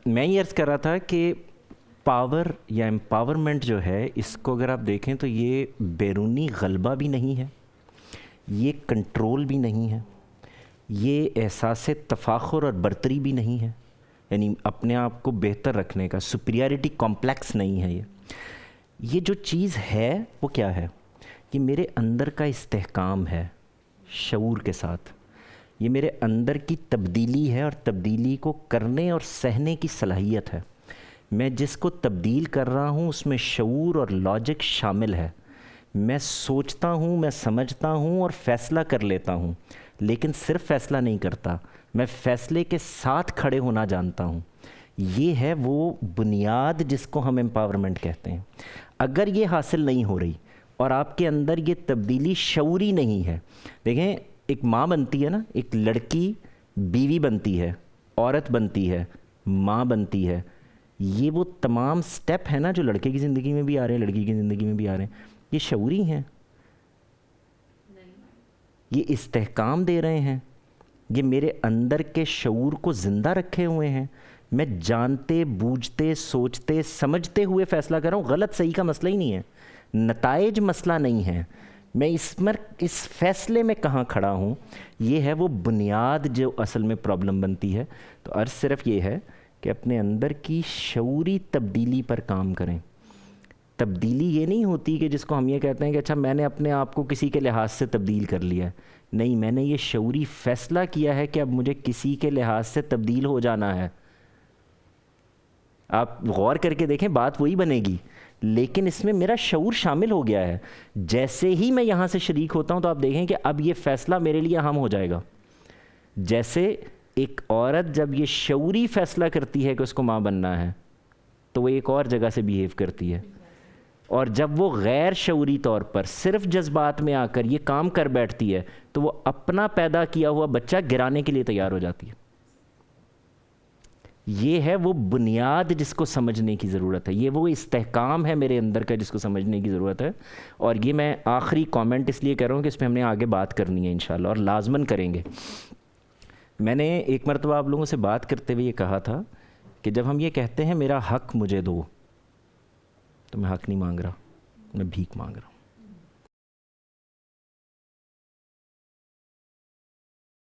میں یہ عرض کر رہا تھا کہ پاور یا امپاورمنٹ جو ہے اس کو اگر آپ دیکھیں تو یہ بیرونی غلبہ بھی نہیں ہے، یہ کنٹرول بھی نہیں ہے، یہ احساس تفاخر اور برتری بھی نہیں ہے، یعنی اپنے آپ کو بہتر رکھنے کا سپریارٹی کمپلیکس نہیں ہے۔ یہ جو چیز ہے وہ کیا ہے؟ یہ میرے اندر کا استحکام ہے شعور کے ساتھ، یہ میرے اندر کی تبدیلی ہے اور تبدیلی کو کرنے اور سہنے کی صلاحیت ہے۔ میں جس کو تبدیل کر رہا ہوں اس میں شعور اور لاجک شامل ہے۔ میں سوچتا ہوں، میں سمجھتا ہوں اور فیصلہ کر لیتا ہوں، لیکن صرف فیصلہ نہیں کرتا، میں فیصلے کے ساتھ کھڑے ہونا جانتا ہوں۔ یہ ہے وہ بنیاد جس کو ہم امپاورمنٹ کہتے ہیں۔ اگر یہ حاصل نہیں ہو رہی اور آپ کے اندر یہ تبدیلی شعوری نہیں ہے، دیکھیں ایک ماں بنتی ہے نا، ایک لڑکی بیوی بنتی ہے، عورت بنتی ہے، ماں بنتی ہے، یہ وہ تمام سٹیپ ہیں نا جو لڑکے کی زندگی میں بھی آ رہے ہیں، لڑکی کی زندگی میں بھی آ رہے ہیں، یہ شعوری ہیں، یہ استحکام دے رہے ہیں، یہ میرے اندر کے شعور کو زندہ رکھے ہوئے ہیں۔ میں جانتے بوجھتے سوچتے سمجھتے ہوئے فیصلہ کر رہا ہوں، غلط صحیح کا مسئلہ ہی نہیں ہے، نتائج مسئلہ نہیں ہے، میں اس فیصلے میں کہاں کھڑا ہوں، یہ ہے وہ بنیاد جو اصل میں پرابلم بنتی ہے۔ تو عرض صرف یہ ہے کہ اپنے اندر کی شعوری تبدیلی پر کام کریں۔ تبدیلی یہ نہیں ہوتی کہ جس کو ہم یہ کہتے ہیں کہ اچھا میں نے اپنے آپ کو کسی کے لحاظ سے تبدیل کر لیا ہے، نہیں، میں نے یہ شعوری فیصلہ کیا ہے کہ اب مجھے کسی کے لحاظ سے تبدیل ہو جانا ہے۔ آپ غور کر کے دیکھیں، بات وہی بنے گی، لیکن اس میں میرا شعور شامل ہو گیا ہے۔ جیسے ہی میں یہاں سے شریک ہوتا ہوں تو آپ دیکھیں کہ اب یہ فیصلہ میرے لیے اہم ہو جائے گا۔ جیسے ایک عورت جب یہ شعوری فیصلہ کرتی ہے کہ اس کو ماں بننا ہے تو وہ ایک اور جگہ سے بیہیو کرتی ہے، اور جب وہ غیر شعوری طور پر صرف جذبات میں آ کر یہ کام کر بیٹھتی ہے تو وہ اپنا پیدا کیا ہوا بچہ گرانے کے لیے تیار ہو جاتی ہے۔ یہ ہے وہ بنیاد جس کو سمجھنے کی ضرورت ہے، یہ وہ استحکام ہے میرے اندر کا جس کو سمجھنے کی ضرورت ہے۔ اور یہ میں آخری کامنٹ اس لیے کر رہا ہوں کہ اس پہ ہم نے آگے بات کرنی ہے انشاءاللہ، اور لازماً کریں گے۔ میں نے ایک مرتبہ آپ لوگوں سے بات کرتے ہوئے یہ کہا تھا کہ جب ہم یہ کہتے ہیں میرا حق مجھے دو، تو میں حق نہیں مانگ رہا، میں بھیک مانگ رہا ہوں۔